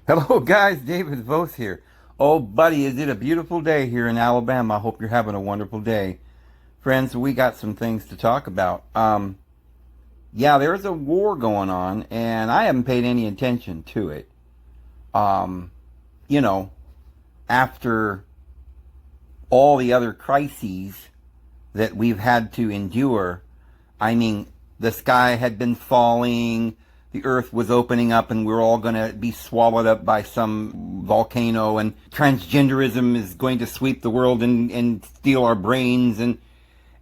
Hello, guys. David Voth here. Oh, buddy, is it a beautiful day here in Alabama? I hope you're having a wonderful day. Friends, we got some things to talk about. Yeah, there's a war going on, and I haven't paid any attention to it. Um, you know, After all the other crises that we've had to endure, I mean, the sky had been falling, the earth was opening up, and we're all going to be swallowed up by some volcano, and transgenderism is going to sweep the world and steal our brains,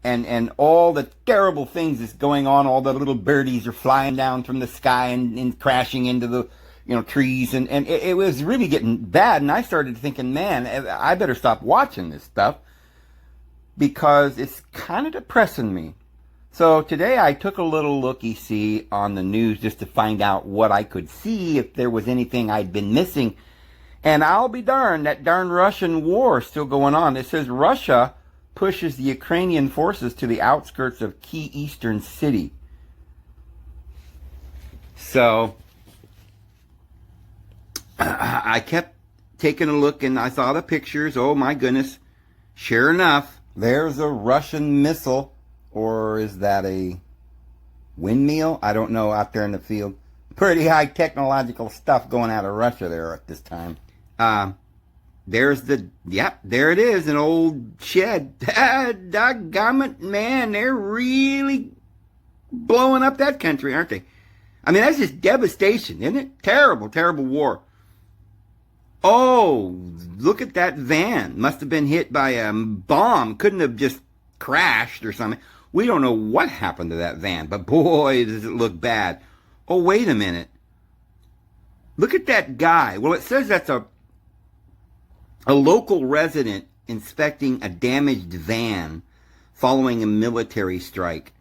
and all the terrible things that's going on. All the little birdies are flying down from the sky and crashing into the trees, and it was really getting bad. And I started thinking, man, I better stop watching this stuff because it's kind of depressing me. So today I took a little looky-see on the news just to find out what I could see, if there was anything I'd been missing. And I'll be darned, that darn Russian war is still going on. It says Russia pushes the Ukrainian forces to the outskirts of key eastern city. So I kept taking a look and I saw the pictures. Oh my goodness. Sure enough, there's a Russian missile. Or is that a windmill? I don't know, out there in the field. Pretty high technological stuff going out of Russia there at this time. There it is, an old shed. Doggone, man, they're really blowing up that country, aren't they? I mean, that's just devastation, isn't it? Terrible, terrible war. Oh, look at that van. Must have been hit by a bomb. Couldn't have just crashed or something. We don't know what happened to that van, but boy, does it look bad. Oh, wait a minute. Look at that guy. Well, it says that's a local resident inspecting a damaged van following a military strike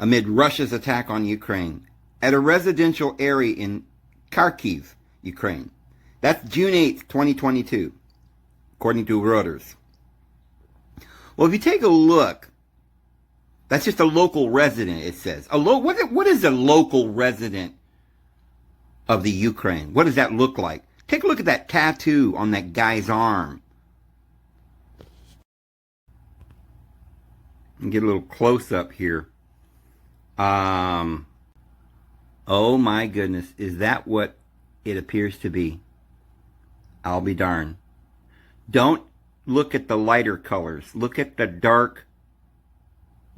amid Russia's attack on Ukraine at a residential area in Kharkiv, Ukraine. That's June 8th, 2022, according to Reuters. Well, if you take a look, that's just a local resident, it says. What is a local resident of the Ukraine? What does that look like? Take a look at that tattoo on that guy's arm. And get a little close up here. Oh my goodness, is that what it appears to be? I'll be darned. Don't look at the lighter colors. Look at the dark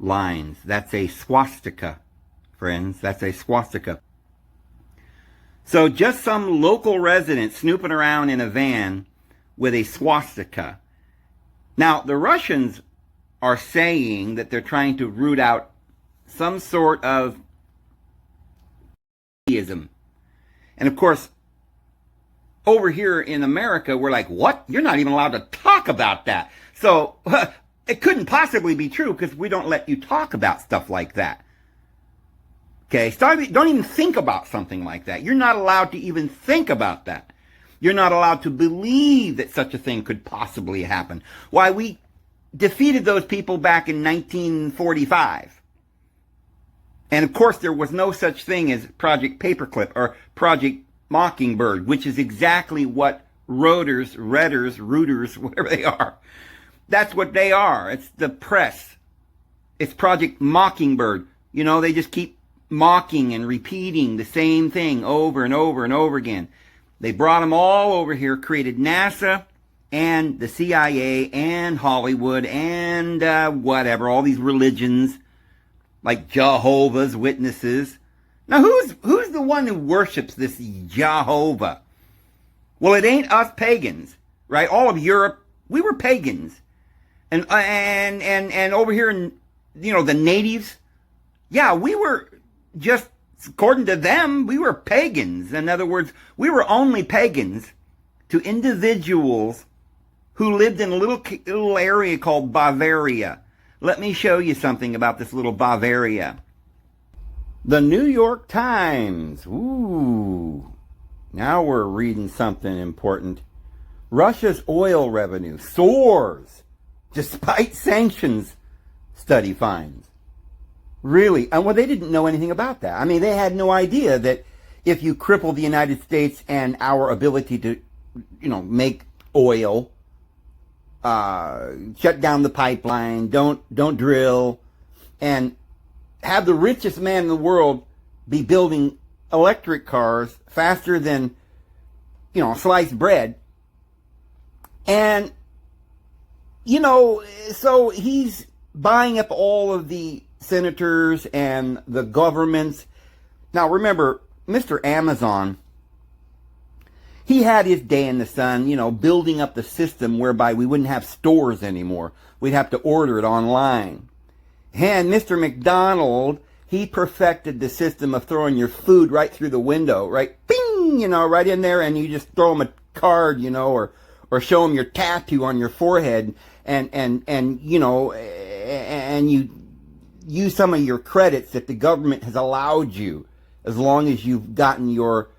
lines. That's a swastika, friends. That's a swastika. So just some local resident snooping around in a van with a swastika. Now, the Russians are saying that they're trying to root out some sort of Atheism. And of course, over here in America, we're like, what? You're not even allowed to talk about that. So it couldn't possibly be true because we don't let you talk about stuff like that. Okay, so don't even think about something like that. You're not allowed to even think about that. You're not allowed to believe that such a thing could possibly happen. Why, we defeated those people back in 1945. And of course, there was no such thing as Project Paperclip or Project Mockingbird, which is exactly what Reuters, whatever they are. That's what they are. It's the press. It's Project Mockingbird. You know, they just keep mocking and repeating the same thing over and over and over again. They brought them all over here, created NASA and the CIA and Hollywood and whatever, all these religions like Jehovah's Witnesses. Now, who's the one who worships this Jehovah? Well, it ain't us pagans, right? All of Europe, we were pagans. And over here in, the natives, yeah, we were just, according to them, we were pagans. In other words, we were only pagans to individuals who lived in a little area called Bavaria. Let me show you something about this little Bavaria. The New York Times. Ooh. Now we're reading something important. Russia's oil revenue soars despite sanctions, study finds. Really? And well, they didn't know anything about that. I mean, they had no idea that if you cripple the United States and our ability to, make oil, shut down the pipeline, don't drill, and have the richest man in the world be building electric cars faster than, sliced bread. And, so he's buying up all of the senators and the governments. Now remember, Mr. Amazon, he had his day in the sun, building up the system whereby we wouldn't have stores anymore. We'd have to order it online. And Mr. McDonald, he perfected the system of throwing your food right through the window, right? Bing, right in there, and you just throw them a card, or show them your tattoo on your forehead, and you use some of your credits that the government has allowed you, as long as you've gotten your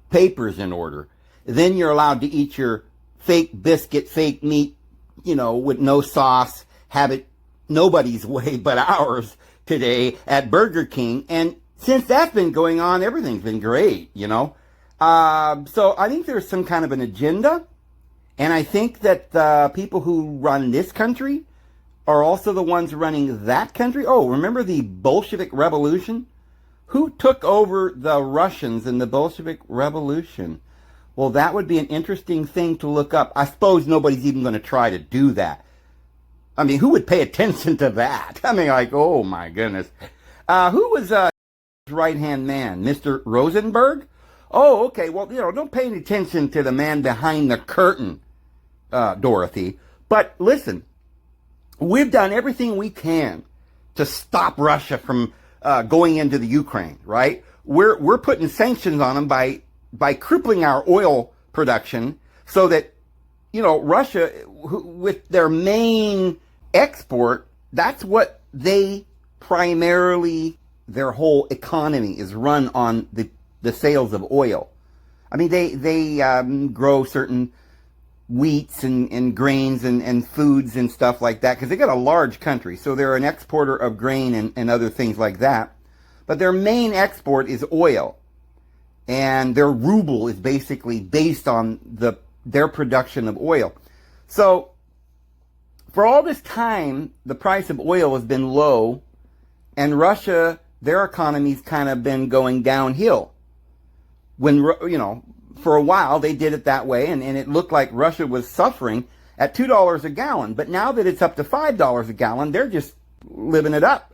papers in order. Then you're allowed to eat your fake biscuit, fake meat, with no sauce, have it nobody's way but ours today at Burger King. And since that's been going on, everything's been great, So I think there's some kind of an agenda. And I think that the people who run this country are also the ones running that country. Oh, remember the Bolshevik Revolution? Who took over the Russians in the Bolshevik Revolution? Well, that would be an interesting thing to look up. I suppose nobody's even going to try to do that. I mean, who would pay attention to that? I mean, like, oh my goodness. Who was right-hand man? Mr. Rosenberg? Oh, okay. Well, don't pay any attention to the man behind the curtain, Dorothy. But listen, we've done everything we can to stop Russia from going into the Ukraine, right? We're putting sanctions on them by crippling our oil production, so that, Russia, with their main export, that's what they primarily, their whole economy is run on the sales of oil. I mean, they grow certain wheats and grains and foods and stuff like that, because they got a large country, so they're an exporter of grain and other things like that. But their main export is oil, and their ruble is basically based on their production of oil. So for all this time, the price of oil has been low, and Russia, their economy's kind of been going downhill. When, for a while they did it that way, and it looked like Russia was suffering at $2 a gallon. But now that it's up to $5 a gallon, they're just living it up,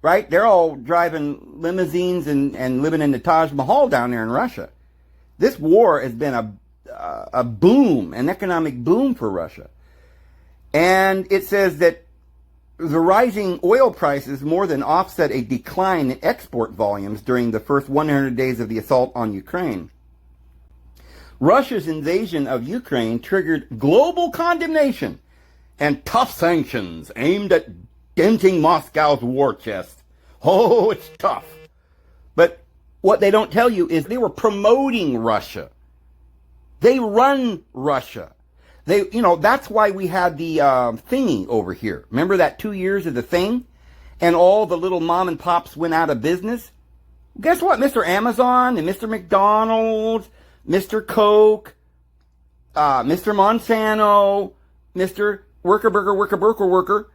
right? They're all driving limousines and living in the Taj Mahal down there in Russia. This war has been a boom, an economic boom for Russia. And it says that the rising oil prices more than offset a decline in export volumes during the first 100 days of the assault on Ukraine. Russia's invasion of Ukraine triggered global condemnation and tough sanctions aimed at denting Moscow's war chest. Oh, it's tough. But what they don't tell you is they were promoting Russia. They run Russia. That's why we had the thingy over here. Remember that 2 years of the thing? And all the little mom and pops went out of business? Guess what? Mr. Amazon and Mr. McDonald's, Mr. Coke, Mr. Monsanto, Mr. Worker,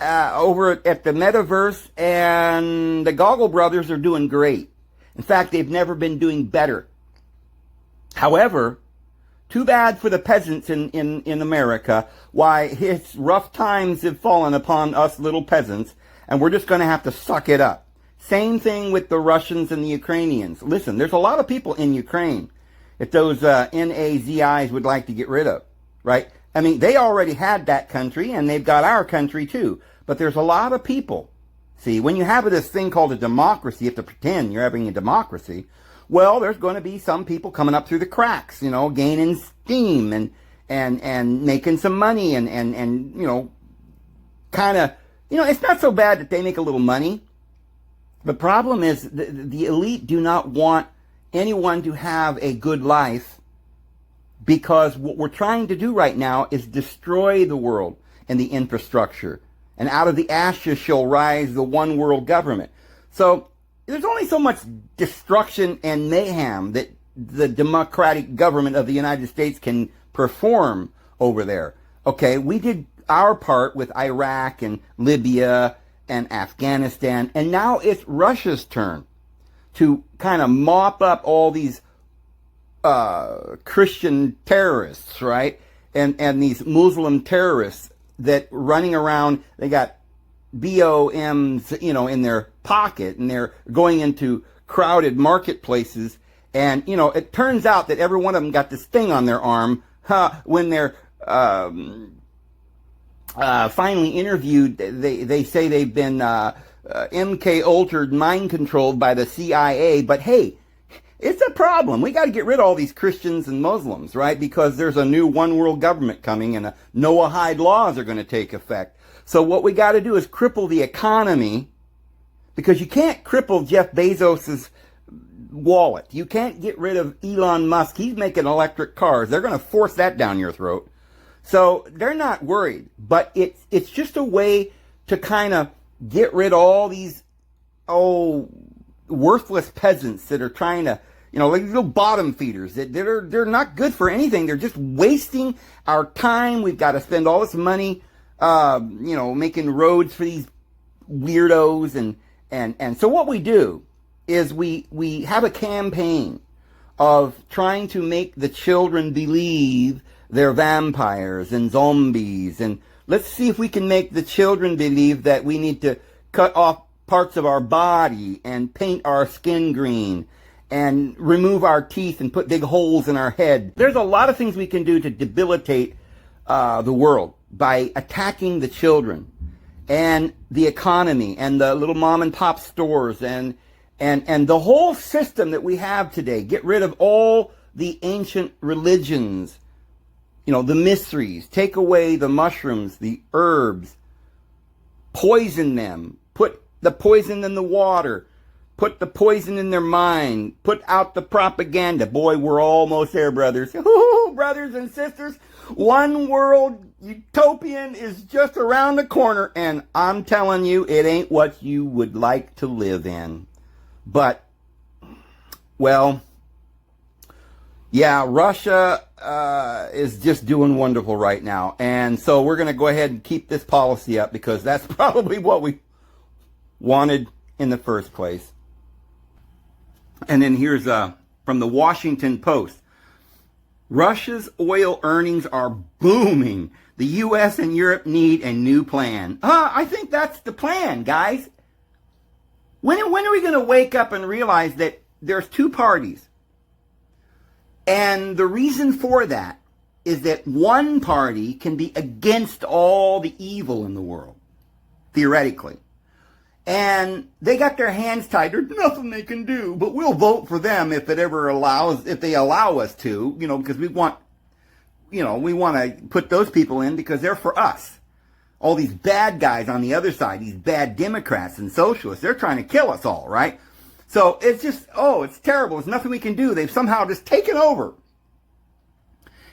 over at the Metaverse, and the Goggle Brothers are doing great. In fact, they've never been doing better. However, too bad for the peasants in America. Why, it's rough times have fallen upon us little peasants, and we're just going to have to suck it up. Same thing with the Russians and the Ukrainians. Listen, there's a lot of people in Ukraine that those Nazis would like to get rid of, right? I mean, they already had that country, and they've got our country too. But there's a lot of people. See, when you have this thing called a democracy, you have to pretend you're having a democracy. Well, there's going to be some people coming up through the cracks, gaining steam and making some money and kind of, it's not so bad that they make a little money. The problem is the elite do not want anyone to have a good life, because what we're trying to do right now is destroy the world and the infrastructure. And out of the ashes shall rise the one world government. So there's only so much destruction and mayhem that the democratic government of the United States can perform over there. Okay, we did our part with Iraq and Libya and Afghanistan, and now it's Russia's turn to kind of mop up all these Christian terrorists, right? And these Muslim terrorists that running around, they got BOMs, in their pocket, and they're going into crowded marketplaces. And, it turns out that every one of them got this thing on their arm, when they're finally interviewed. They say they've been MK altered, mind controlled by the CIA. But hey, it's a problem. We got to get rid of all these Christians and Muslims, right? Because there's a new one world government coming, and Noahide laws are going to take effect. So what we got to do is cripple the economy, because you can't cripple Jeff Bezos's wallet. You can't get rid of Elon Musk. He's making electric cars. They're going to force that down your throat. So they're not worried, but it's just a way to kind of get rid of all these worthless peasants that are trying to, like little bottom feeders they're not good for anything. They're just wasting our time. We've got to spend all this money, making roads for these weirdos, and so what we do is we have a campaign of trying to make the children believe they're vampires and zombies, and let's see if we can make the children believe that we need to cut off parts of our body and paint our skin green and remove our teeth and put big holes in our head. There's a lot of things we can do to debilitate the world by attacking the children and the economy and the little mom and pop stores and the whole system that we have today. Get rid of all the ancient religions, the mysteries. Take away the mushrooms, the herbs, poison them, put the poison in the water, put the poison in their mind, put out the propaganda. Boy, we're almost there, brothers. Ooh, brothers and sisters, one world utopian is just around the corner, and I'm telling you, it ain't what you would like to live in. But, well, yeah, Russia is just doing wonderful right now. And so we're going to go ahead and keep this policy up, because that's probably what we wanted in the first place. And then here's from the Washington Post. Russia's oil earnings are booming. The U.S. and Europe need a new plan. I think that's the plan, guys. When are we going to wake up and realize that there's two parties? And the reason for that is that one party can be against all the evil in the world, theoretically. And they got their hands tied. There's nothing they can do, but we'll vote for them if they allow us to, because we want to put those people in because they're for us. All these bad guys on the other side, these bad Democrats and socialists, they're trying to kill us all, right? So it's just, it's terrible. There's nothing we can do. They've somehow just taken over.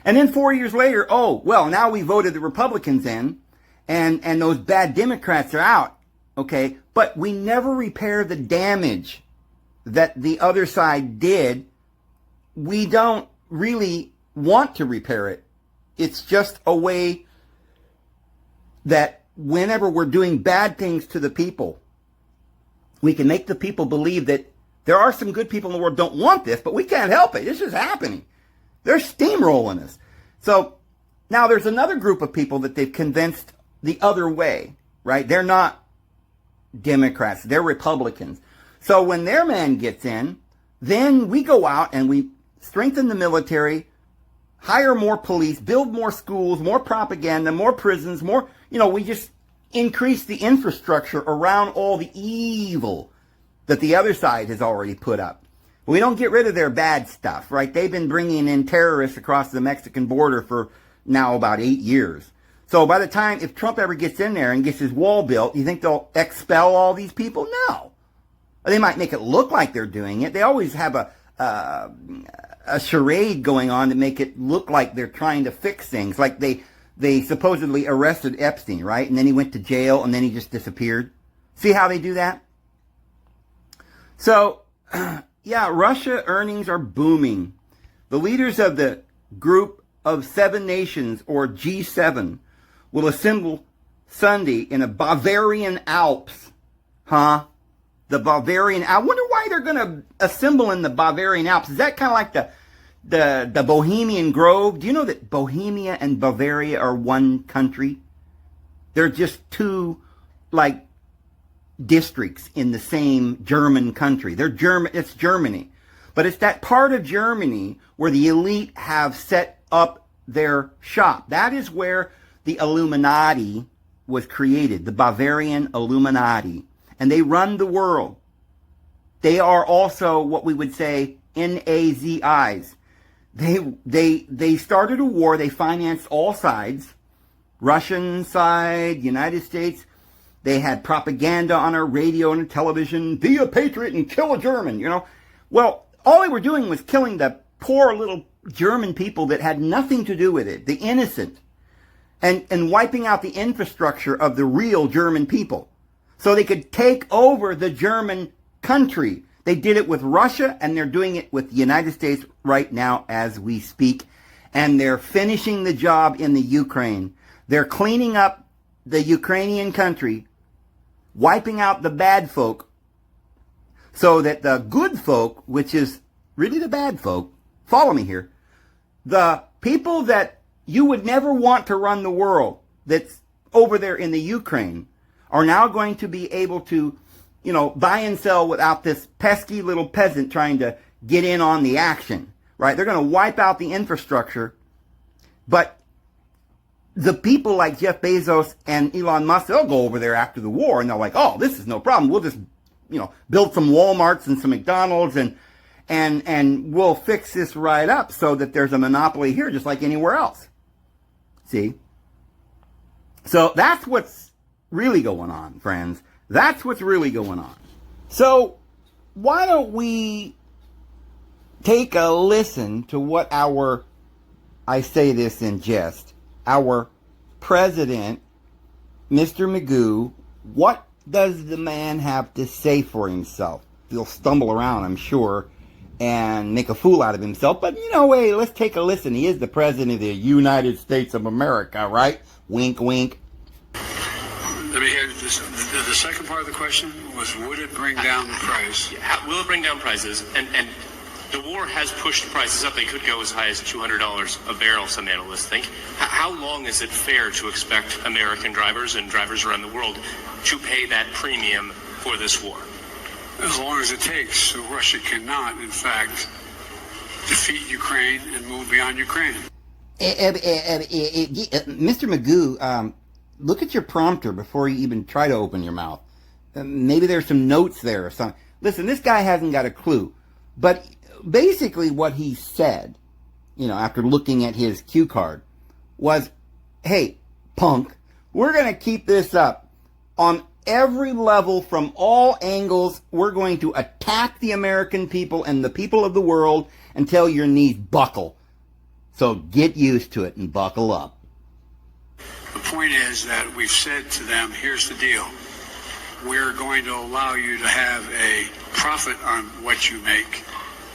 And then 4 years later, now we voted the Republicans in, and those bad Democrats are out. Okay, but we never repair the damage that the other side did. We don't really want to repair it. It's just a way that whenever we're doing bad things to the people, we can make the people believe that there are some good people in the world don't want this, but we can't help it. It's just happening. They're steamrolling us. So now there's another group of people that they've convinced the other way, right? They're not Democrats, they're Republicans. So when their man gets in, then we go out and we strengthen the military, hire more police, build more schools, more propaganda, more prisons, more, we just increase the infrastructure around all the evil that the other side has already put up. We don't get rid of their bad stuff, right? They've been bringing in terrorists across the Mexican border for now about 8 years. So by the time, if Trump ever gets in there and gets his wall built, you think they'll expel all these people? No. They might make it look like they're doing it. They always have a charade going on to make it look like they're trying to fix things. Like they supposedly arrested Epstein, right? And then he went to jail and then he just disappeared. See how they do that? So, yeah, Russia earnings are booming. The leaders of the Group of Seven Nations, or G7, will assemble Sunday in the Bavarian Alps. Huh? The Bavarian. I wonder why they're going to assemble in the Bavarian Alps. Is that kind of like the Bohemian Grove? Do you know that Bohemia and Bavaria are one country? They're just two, like, districts in the same German country. They're German. It's Germany. But it's that part of Germany where the elite have set up their shop. That is where the Illuminati was created, the Bavarian Illuminati. And they run the world. They are also what we would say Nazis. They started a war. They financed all sides. Russian side, United States. They had propaganda on our radio and television. Be a patriot and kill a German, you know. Well, all they were doing was killing the poor little German people that had nothing to do with it, the innocent, and wiping out the infrastructure of the real German people so they could take over the German country. They did it with Russia, and they're doing it with the United States right now as we speak. And they're finishing the job in the Ukraine. They're cleaning up the Ukrainian country, wiping out the bad folk, so that the good folk, which is really the bad folk, follow me here, the people that you would never want to run the world, that's over there in the Ukraine, are now going to be able to, you know, buy and sell without this pesky little peasant trying to get in on the action, right? They're going to wipe out the infrastructure. But the people like Jeff Bezos and Elon Musk, they'll go over there after the war and they're like, oh, this is no problem. We'll just, you know, build some Walmarts and some McDonald's and we'll fix this right up so that there's a monopoly here just like anywhere else. See? So that's what's really going on, friends. That's what's really going on. So why don't we take a listen to what our, I say this in jest, our president, Mr. Magoo, what does the man have to say for himself? He'll stumble around, I'm sure, and make a fool out of himself. But, you know, hey, let's take a listen. He is the president of the United States of America, right? Wink, wink. Let me hear this. The second part of the question was, would it bring down the price? Will it bring down prices? And the war has pushed prices up. They could go as high as $200 a barrel, some analysts think. How long is it fair to expect American drivers and drivers around the world to pay that premium for this war? As long as it takes. So Russia cannot, in fact, defeat Ukraine and move beyond Ukraine. Mr. Magoo, look at your prompter before you even try to open your mouth. Maybe there's some notes there or something. Listen, this guy hasn't got a clue. But basically what he said, you know, after looking at his cue card, was, hey, punk, we're going to keep this up on every level from all angles. We're going to attack the American people and the people of the world until your knees buckle. So get used to it and buckle up. The point is that we've said to them, here's the deal. We're going to allow you to have a profit on what you make,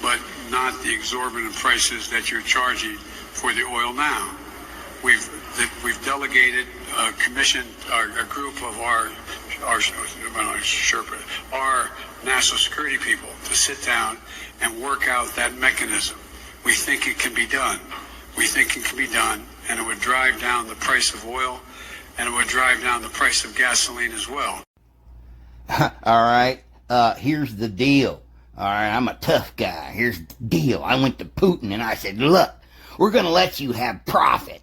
but not the exorbitant prices that you're charging for the oil now. We've delegated a commission, a group of our national security people to sit down and work out that mechanism. We think it can be done. We think it can be done, and it would drive down the price of oil, and it would drive down the price of gasoline as well. All right, here's the deal. All right, I'm a tough guy. Here's the deal. I went to Putin and I said, look, we're going to let you have profit.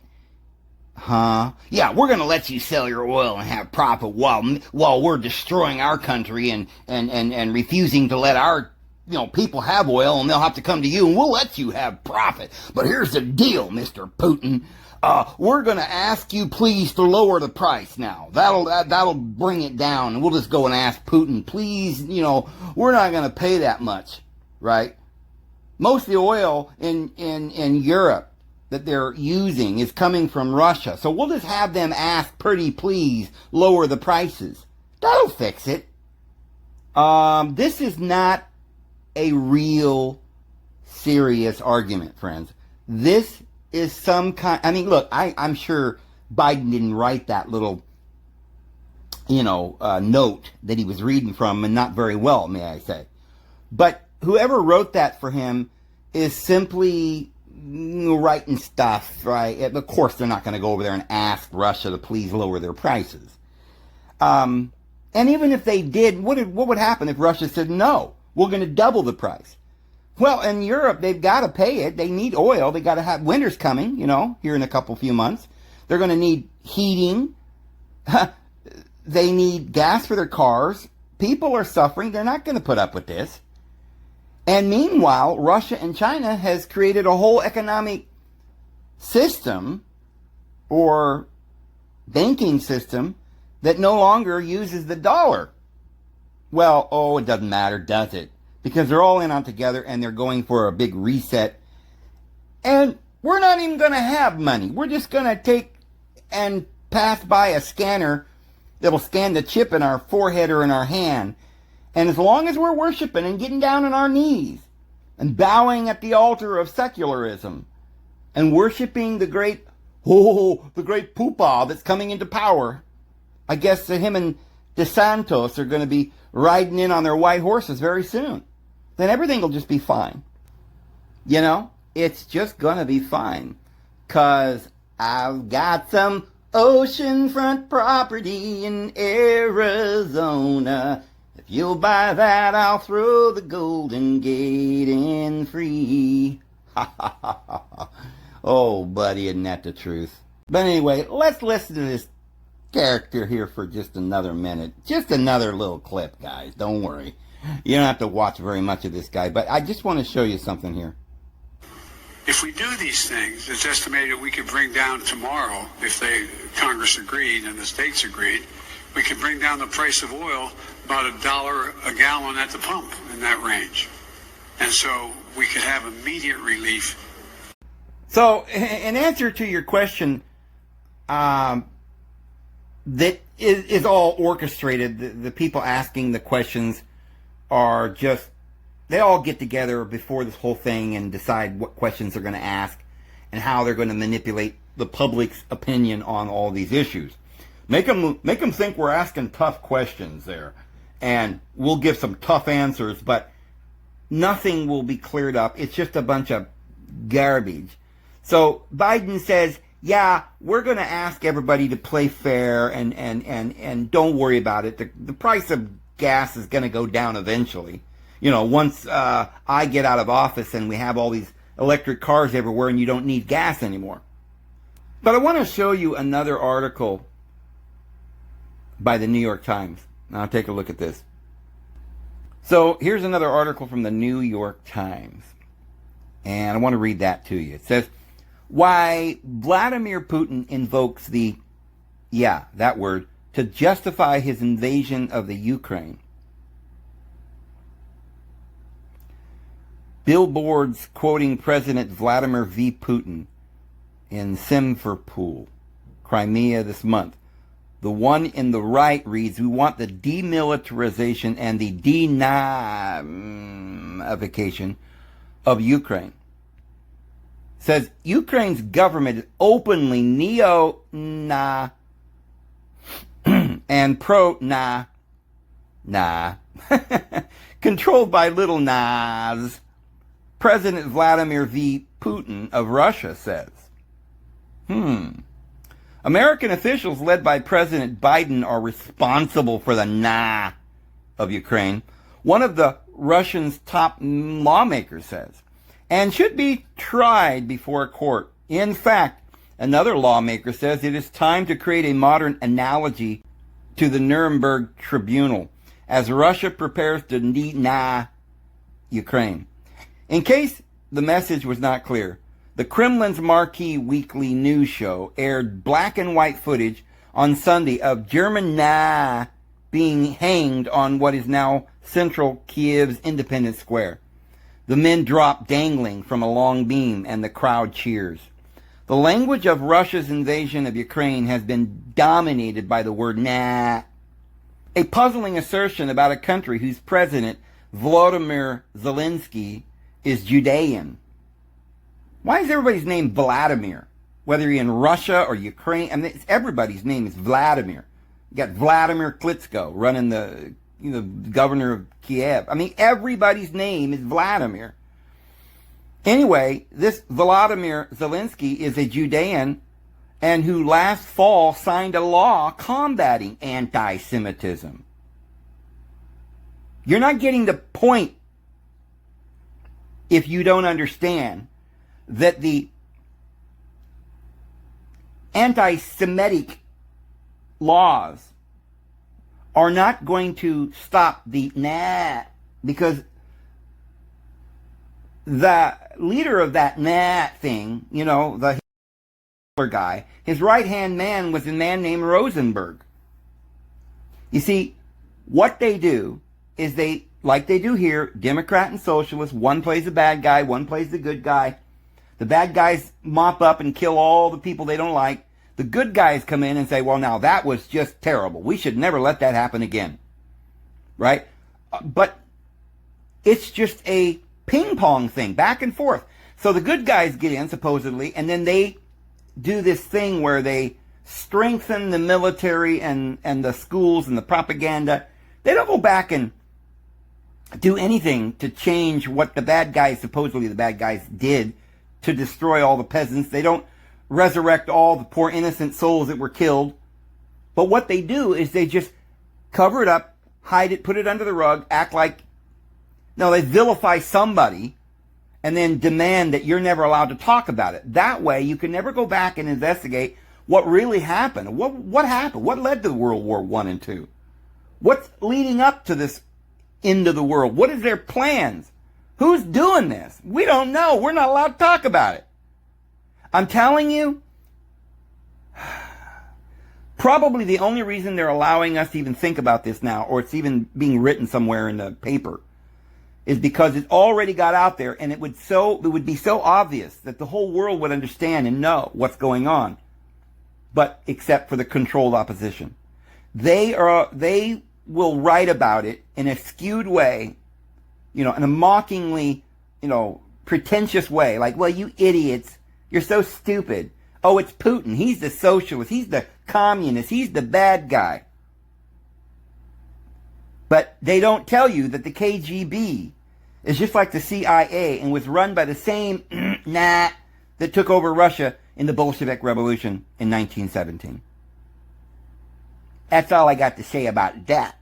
Huh? Yeah, we're going to let you sell your oil and have profit while we're destroying our country and refusing to let our people have oil, and they'll have to come to you and we'll let you have profit. But here's the deal, Mr. Putin. We're going to ask you please to lower the price now. That'll bring it down, and we'll just go and ask Putin, please, we're not going to pay that much, right? Most of the oil in Europe that they're using is coming from Russia. So we'll just have them ask, pretty please, lower the prices. That'll fix it. This is not a real serious argument, friends. This is some kind, I mean, look, I'm sure Biden didn't write that little, note that he was reading from, and not very well, may I say. But whoever wrote that for him is simply writing stuff, right? Of course, they're not going to go over there and ask Russia to please lower their prices. And even if they did, what would happen if Russia said, no, we're going to double the price? Well, in Europe, they've got to pay it. They need oil. They got to have, winter's coming, here in a few months. They're going to need heating. They need gas for their cars. People are suffering. They're not going to put up with this. And meanwhile, Russia and China has created a whole economic system or banking system that no longer uses the dollar. Well, it doesn't matter, does it? Because they're all in on together and they're going for a big reset. And we're not even going to have money. We're just going to take and pass by a scanner that'll scan the chip in our forehead or in our hand. And as long as we're worshiping and getting down on our knees and bowing at the altar of secularism and worshiping the great poopah that's coming into power, I guess that him and DeSantis are going to be riding in on their white horses very soon. Then everything will just be fine. It's just going to be fine. 'Cause I've got some oceanfront property in Arizona. If you'll buy that, I'll throw the Golden Gate in free. Oh, buddy, isn't that the truth? But anyway, let's listen to this character here for just another minute. Just another little clip, guys. Don't worry. You don't have to watch very much of this guy, but I just want to show you something here. If we do these things, it's estimated we could bring down tomorrow, if Congress agreed and the states agreed, we could bring down the price of oil about $1 a gallon at the pump, in that range. And so we could have immediate relief. So, in answer to your question, that is all orchestrated. The people asking the questions are just, they all get together before this whole thing and decide what questions they're going to ask and how they're going to manipulate the public's opinion on all these issues. Make them think we're asking tough questions there, and we'll give some tough answers, but nothing will be cleared up. It's just a bunch of garbage. So Biden says, yeah, we're going to ask everybody to play fair and don't worry about it. The price of gas is going to go down eventually. Once I get out of office and we have all these electric cars everywhere and you don't need gas anymore. But I want to show you another article by the New York Times. Now take a look at this. So here's another article from the New York Times. And I want to read that to you. It says, why Vladimir Putin invokes that word, to justify his invasion of the Ukraine. Billboards quoting President Vladimir V. Putin in Simferopol, Crimea this month. The one in the right reads, we want the demilitarization and the denazification of Ukraine. Says Ukraine's government is openly neo-na and pro-na controlled by little nas. President Vladimir V. Putin of Russia says. American officials led by President Biden are responsible for the nah of Ukraine, one of the Russians' top lawmakers says, and should be tried before a court. In fact, another lawmaker says it is time to create a modern analogy to the Nuremberg Tribunal as Russia prepares to nah Ukraine. In case the message was not clear, the Kremlin's marquee weekly news show aired black and white footage on Sunday of German nah being hanged on what is now central Kiev's Independence Square. The men drop dangling from a long beam and the crowd cheers. The language of Russia's invasion of Ukraine has been dominated by the word nah, a puzzling assertion about a country whose president Volodymyr Zelensky is Judean. Why is everybody's name Vladimir? Whether you're in Russia or Ukraine, I mean, everybody's name is Vladimir. You got Vladimir Klitschko running the governor of Kiev. I mean, everybody's name is Vladimir. Anyway, this Volodymyr Zelensky is a Judean and who last fall signed a law combating anti-Semitism. You're not getting the point if you don't understand that the anti-Semitic laws are not going to stop the because the leader of that thing, the Hitler guy, his right-hand man was a man named Rosenberg. You see, what they do is they, like they do here, Democrat and socialist, one plays the bad guy, one plays the good guy. The bad guys mop up and kill all the people they don't like. The good guys come in and say, well, now that was just terrible. We should never let that happen again. Right? But it's just a ping pong thing, back and forth. So the good guys get in, supposedly, and then they do this thing where they strengthen the military and the schools and the propaganda. They don't go back and do anything to change what the bad guys, supposedly the bad guys, did to destroy all the peasants. They don't resurrect all the poor innocent souls that were killed. But what they do is they just cover it up, hide it, put it under the rug, act like, no, they vilify somebody and then demand that you're never allowed to talk about it. That way you can never go back and investigate what really happened. What happened? What led to World War I and II? What's leading up to this end of the world? What is their plans? Who's doing this? We don't know. We're not allowed to talk about it. I'm telling you, probably the only reason they're allowing us to even think about this now, or it's even being written somewhere in the paper, is because it already got out there, and it would be so obvious that the whole world would understand and know what's going on. But except for the controlled opposition. They will write about it in a skewed way, in a mockingly, pretentious way. Like, well, you idiots, you're so stupid. Oh, it's Putin. He's the socialist. He's the communist. He's the bad guy. But they don't tell you that the KGB is just like the CIA and was run by the same that took over Russia in the Bolshevik Revolution in 1917. That's all I got to say about that.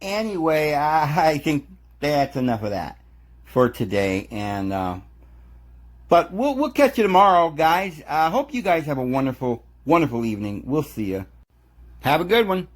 Anyway, I think that's enough of that for today. And but we'll catch you tomorrow, guys. I hope you guys have a wonderful, wonderful evening. We'll see you. Have a good one.